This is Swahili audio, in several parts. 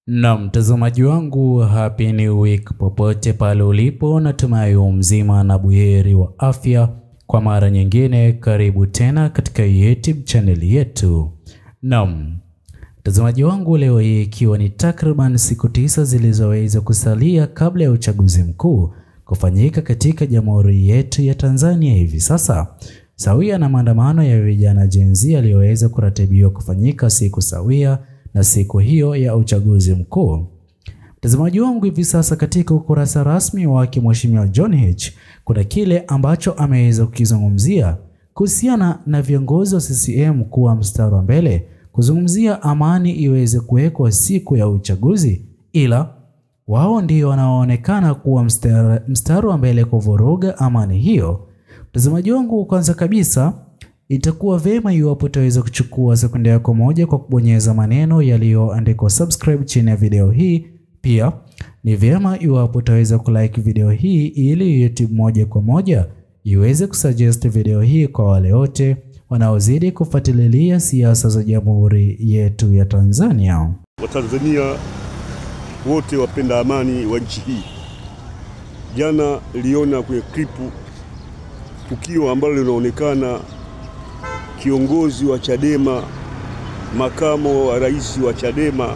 Na mtazamaji wangu, happy new week popote pale ulipo, natumai mzima na buheri wa afya. Kwa mara nyingine karibu tena katika YouTube channel yetu. Naam, mtazamaji wangu, leo hii ikiwa ni takriban siku 9 zilizoweza kusalia kabla ya uchaguzi mkuu kufanyika katika Jamhuri yetu ya Tanzania hivi sasa, sawia na maandamano ya vijana Gen Z yaliyoweza kuratibiwa kufanyika siku sawia na siku hiyo ya uchaguzi mkuu. Mtazamaji wangu, hivi sasa katika ukurasa rasmi wake Mheshimiwa John Heche kuna kile ambacho ameweza kukizungumzia kuhusiana na viongozi wa CCM kuwa mstari wa mbele kuzungumzia amani iweze kuwekwa siku ya uchaguzi, ila wao ndio wanaoonekana kuwa mstari wa mbele kuvuruga amani hiyo. Mtazamaji wangu, kwanza kabisa itakuwa vema iwapo utaweza kuchukua sekunde yako moja kwa kubonyeza maneno yaliyoandikwa subscribe chini ya video hii. Pia ni vyema iwapo utaweza kulike video hii ili YouTube moja kwa moja iweze kusuggest video hii kwa wale wote wanaozidi kufuatilia siasa za Jamhuri yetu ya Tanzania. Watanzania wote wapenda amani wa nchi hii, jana liona kwenye klipu tukio ambalo linaonekana kiongozi wa Chadema, makamo wa rais wa Chadema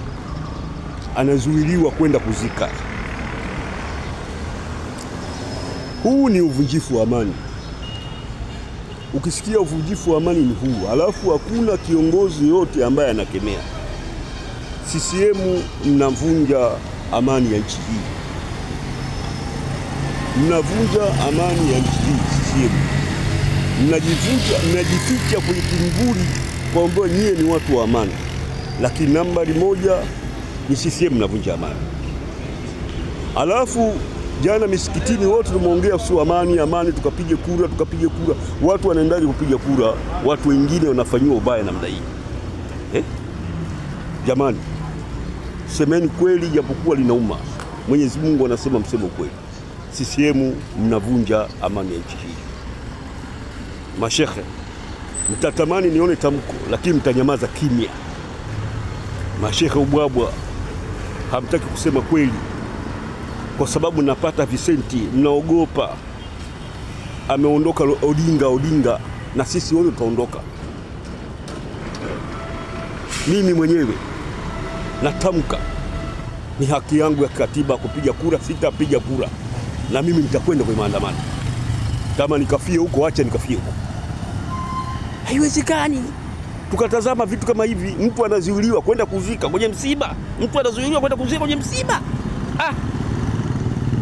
anazuiliwa kwenda kuzika. Huu ni uvunjifu wa amani. Ukisikia uvunjifu wa amani ni huu, alafu hakuna kiongozi yote ambaye anakemea. CCM mnavunja amani ya nchi hii. Mnavunja amani ya nchi hii CCM. Mnajificha kwenye kimvuli kwamba nyie ni watu wa amani, lakini nambari moja ni CCM mnavunja amani. Alafu jana misikitini wote tumeongea sio amani, amani, tukapige kura. Watu wanaendaje kupiga kura? Watu wengine wanafanywa ubaya namna hii. Jamani, semeni kweli japokuwa linauma. Mwenyezi Mungu anasema msemo kweli. CCM mnavunja amani ya nchi hii. Mashekhe, mtatamani nione tamko lakini mtanyamaza kimya. Mashekhe ubwabwa, hamtaki kusema kweli kwa sababu napata visenti, mnaogopa. Ameondoka Odinga na sisi wote tutaondoka. Mimi mwenyewe natamka ni haki yangu ya katiba kupiga kura, sitapiga kura na mimi nitakwenda kwa maandamano. Kama nikafie huko, acha nikafie huko. Haiwezekani tukatazama vitu kama hivi. Mtu anazuiliwa kwenda kuzika kwenye msiba.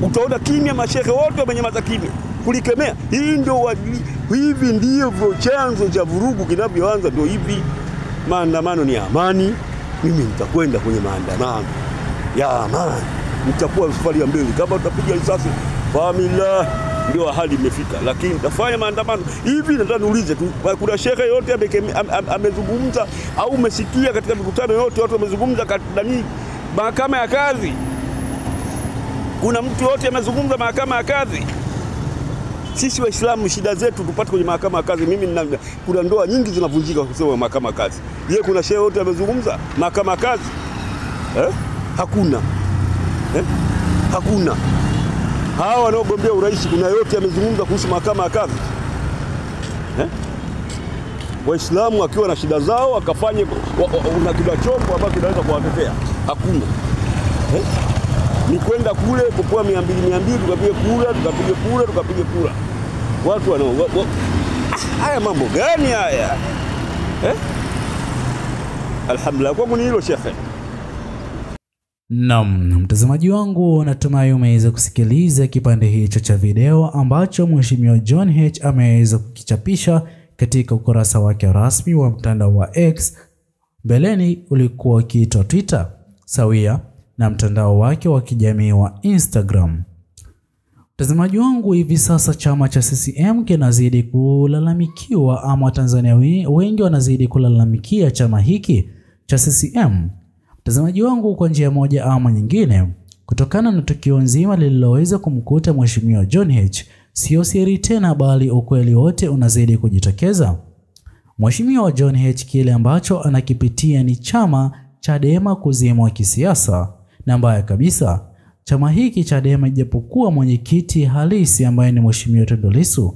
Utaona kimya, mashehe wote wamenyamaza kimya kulikemea. Hivi ndivyo chanzo cha vurugu kinavyoanza, ndio hivi. Maandamano ni amani, mimi nitakwenda kwenye maandamano ya amani. Nitakuwa safari ya mbele. Kama tutapiga risasi, familia ndio hali imefika, lakini tafanya maandamano hivi. Nataka niulize tu, kuna shehe yote amezungumza au umesikia katika mikutano yote watu wamezungumza katika mahakama ya kazi? Kuna mtu yote amezungumza mahakama ya kazi? Sisi Waislamu shida zetu tupate kwenye mahakama ya kazi. Kuna ndoa nyingi zinavunjika kwa sababu ya mahakama ya kazi. Je, kuna shehe yote amezungumza mahakama ya kazi? Hakuna. Hakuna. Hawa wanaogombea urais kuna yote amezungumza kuhusu mahakama ya kazi? Waislamu akiwa na shida zao akafanye una kila chombo ambacho kinaweza kuwatetea? Hakuna. Ni kwenda kule kupoa 200 tukapige kura. Watu haya mambo gani haya? Alhamdulillah, kwangu ni hilo shekhe. Naam, mtazamaji wangu, natumai umeweza kusikiliza kipande hicho cha video ambacho Mheshimiwa John Heche ameweza kukichapisha katika ukurasa wake rasmi wa mtandao wa X. Mbeleni ulikuwa ukiitwa Twitter, sawia na mtandao wake wa kijamii wa Instagram. Mtazamaji wangu, hivi sasa chama cha CCM kinazidi kulalamikiwa, ama Tanzania wengi wanazidi kulalamikia chama hiki cha CCM. Mtazamaji wangu, kwa njia moja ama nyingine, kutokana na tukio nzima lililoweza kumkuta Mheshimiwa John Heche, sio siri tena bali ukweli wote unazidi kujitokeza. Mheshimiwa John Heche kile ambacho anakipitia ni chama Chadema kuzimwa kisiasa. Na mbaya kabisa, chama hiki Chadema, japokuwa mwenyekiti halisi ambaye ni Mheshimiwa Tundu Lissu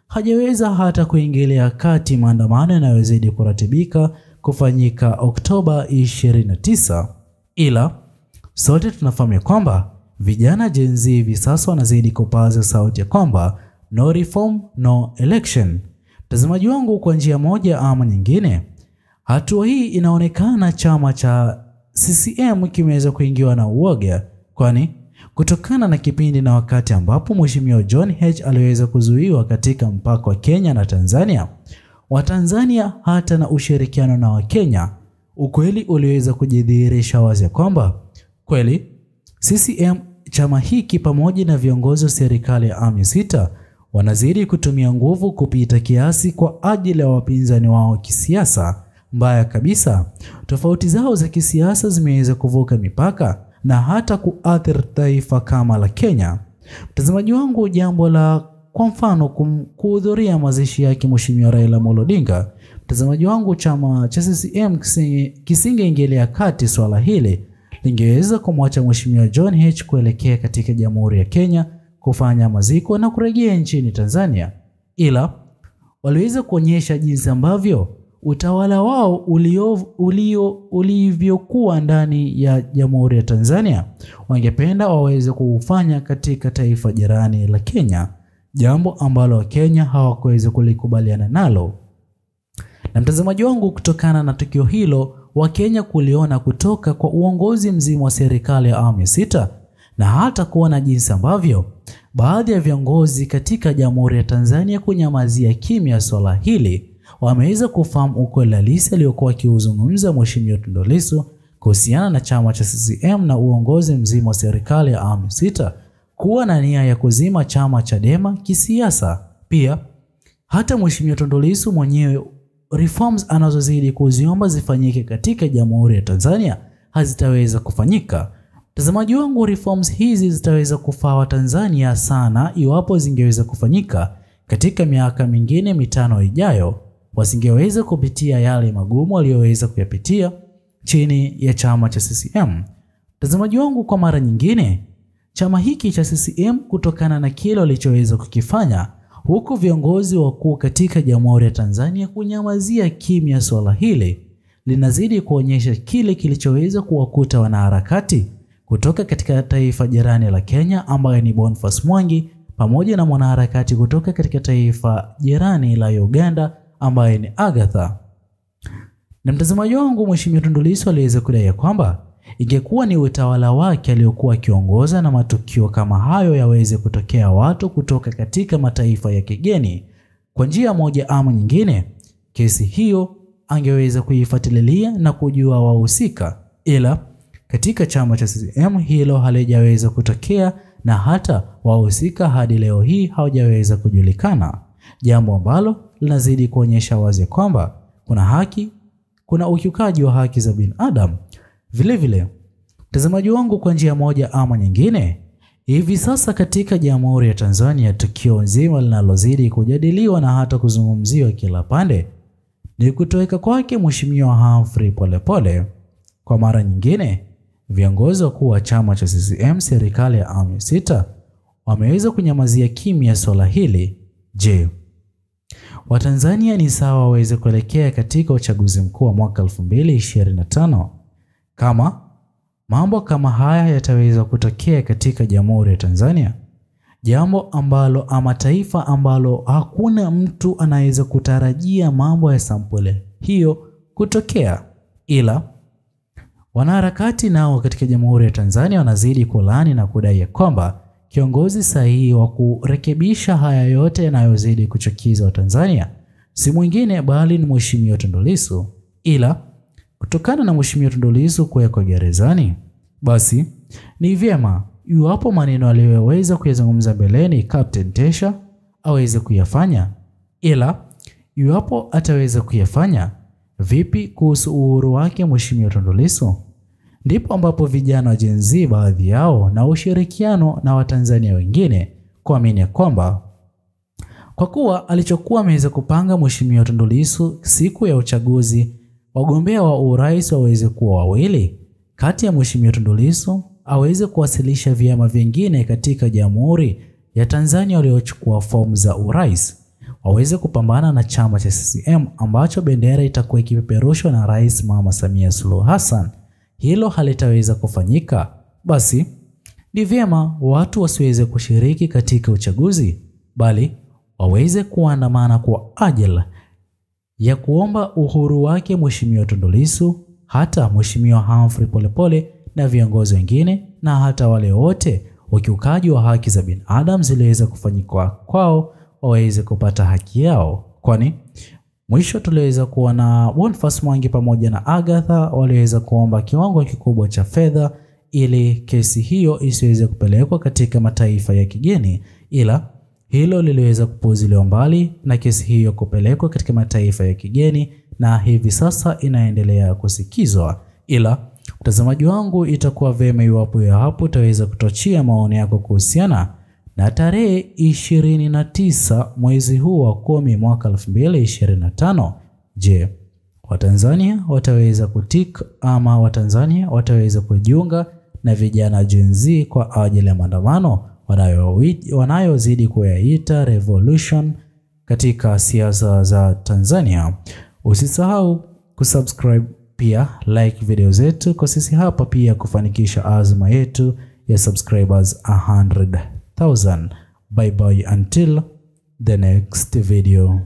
hajaweza hata kuingilia kati maandamano yanayozidi kuratibika kufanyika Oktoba 29. Ila sote tunafahamu kwamba vijana Gen Z hivi sasa wanazidi kupaza sauti ya kwamba no reform no election. Mtazamaji wangu, kwa njia moja ama nyingine, hatua hii inaonekana chama cha CCM kimeweza kuingiwa na uoga, kwani kutokana na kipindi na wakati ambapo Mheshimiwa John H aliweza kuzuiwa katika mpaka wa Kenya na Tanzania, Watanzania hata na ushirikiano na Wakenya, ukweli uliweza kujidhihirisha wazi kwamba kweli CCM, chama hiki pamoja na viongozi wa serikali ya awamu ya sita wanazidi kutumia nguvu kupita kiasi kwa ajili ya wapinzani wao kisiasa. Mbaya kabisa, tofauti zao za kisiasa zimeweza kuvuka mipaka na hata kuathiri taifa kama la Kenya. Mtazamaji wangu, jambo la kwa mfano kuhudhuria mazishi yake Mheshimiwa Raila Amolo Odinga, mtazamaji wangu, chama cha CCM kisingeingilia kati swala hili, lingeweza kumwacha Mheshimiwa John H kuelekea katika Jamhuri ya Kenya kufanya maziko na kurejea nchini Tanzania. Ila waliweza kuonyesha jinsi ambavyo utawala wao ulivyokuwa ndani ya Jamhuri ya Tanzania wangependa waweze kufanya katika taifa jirani la Kenya, jambo ambalo Wakenya hawakuweza kulikubaliana nalo. Na mtazamaji wangu, kutokana na tukio hilo, Wakenya kuliona kutoka kwa uongozi mzima wa serikali ya awamu ya sita na hata kuona jinsi ambavyo baadhi ya viongozi katika Jamhuri ya Tanzania kunyamazia kimya swala hili, wameweza kufahamu ukweli halisi aliokuwa akiuzungumza Mheshimiwa Tundu Lissu kuhusiana na chama cha CCM na uongozi mzima wa serikali ya awamu ya sita kuwa na nia ya kuzima chama Chadema kisiasa. Pia hata Mheshimiwa Tundu Lissu mwenyewe, reforms anazozidi kuziomba zifanyike katika Jamhuri ya Tanzania hazitaweza kufanyika. Mtazamaji wangu, reforms hizi zitaweza kufaa Watanzania sana iwapo zingeweza kufanyika katika miaka mingine 5 ijayo, wasingeweza kupitia yale magumu waliyoweza kuyapitia chini ya chama cha CCM. Mtazamaji wangu, kwa mara nyingine, chama hiki cha CCM kutokana na kile walichoweza kukifanya, huku viongozi wakuu katika Jamhuri ya Tanzania kunyamazia kimya swala hili, linazidi kuonyesha kile kilichoweza kuwakuta wanaharakati kutoka katika taifa jirani la Kenya ambaye ni Boniface Mwangi, pamoja na mwanaharakati kutoka katika taifa jirani la Uganda ambaye ni Agatha. Na mtazamaji wangu, Mheshimiwa Tundu Lissu aliweza kudai kwamba ingekuwa ni utawala wake aliokuwa akiongoza na matukio kama hayo yaweze kutokea watu kutoka katika mataifa ya kigeni, kwa njia moja ama nyingine, kesi hiyo angeweza kuifuatilia na kujua wahusika. Ila katika chama cha CCM hilo halijaweza kutokea na hata wahusika hadi leo hii hawajaweza kujulikana, jambo ambalo linazidi kuonyesha wazi kwamba kuna ukiukaji wa haki za binadamu. Vile vile, mtazamaji wangu, kwa njia moja ama nyingine, hivi sasa katika Jamhuri ya Tanzania tukio nzima linalozidi kujadiliwa na hata kuzungumziwa kila pande ni kutoweka kwake Mheshimiwa Humphrey Polepole. Kwa mara nyingine, viongozi wakuu wa chama cha CCM serikali ya awamu ya sita wameweza kunyamazia kimya swala hili. Je, Watanzania ni sawa waweze kuelekea katika uchaguzi mkuu wa mwaka 2025 kama mambo kama haya yataweza kutokea katika Jamhuri ya Tanzania? Jambo ambalo ama taifa ambalo hakuna mtu anaweza kutarajia mambo ya sampule hiyo kutokea. Ila wanaharakati nao katika Jamhuri ya Tanzania wanazidi kulaani na kudai kwamba kiongozi sahihi wa kurekebisha haya yote yanayozidi kuchukiza Watanzania si mwingine bali ni Mheshimiwa Tundu Lissu. Ila kutokana na Mheshimiwa Tundu Lissu kuwekwa gerezani, basi ni vyema iwapo maneno aliyoweza kuyazungumza mbeleni Captain Tesha aweze kuyafanya. Ila iwapo ataweza kuyafanya, vipi kuhusu uhuru wake Mheshimiwa Tundu Lissu? Ndipo ambapo vijana wa Gen Z baadhi yao na ushirikiano na Watanzania wengine kuamini kwamba kwa kuwa alichokuwa ameweza kupanga Mheshimiwa Tundu Lissu siku ya uchaguzi, wagombea wa urais waweze kuwa wawili kati ya Mheshimiwa Tundu Lissu aweze kuwasilisha vyama vingine katika Jamhuri ya Tanzania waliochukua fomu za urais waweze kupambana na chama cha CCM ambacho bendera itakuwa ikipeperushwa na Rais Mama Samia Suluhu Hassan. Hilo halitaweza kufanyika, basi ni vyema watu wasiweze kushiriki katika uchaguzi, bali waweze kuandamana kwa ajili ya kuomba uhuru wake Mheshimiwa Tundu Lissu, hata Mheshimiwa Humphrey Polepole na viongozi wengine, na hata wale wote ukiukaji wa haki za binadamu ziliweza kufanyika kwao waweze kupata haki yao. Kwani mwisho tuliweza kuona Boniface Mwangi pamoja na Agatha waliweza kuomba kiwango kikubwa cha fedha ili kesi hiyo isiweze kupelekwa katika mataifa ya kigeni, ila hilo liliweza kupuziliwa mbali na kesi hiyo kupelekwa katika mataifa ya kigeni, na hivi sasa inaendelea kusikizwa. Ila mtazamaji wangu, itakuwa vema iwapo ya hapo utaweza kutochia maoni yako kuhusiana na tarehe 29 mwezi huu wa 10 mwaka 2025. Je, Watanzania wataweza kutik ama Watanzania wataweza kujiunga na vijana Gen Z kwa ajili ya maandamano wanayozidi kuyaita revolution katika siasa za Tanzania? Usisahau kusubscribe, pia like video zetu kwa sisi hapa pia kufanikisha azma yetu ya subscribers 100,000. Bye bye until the next video.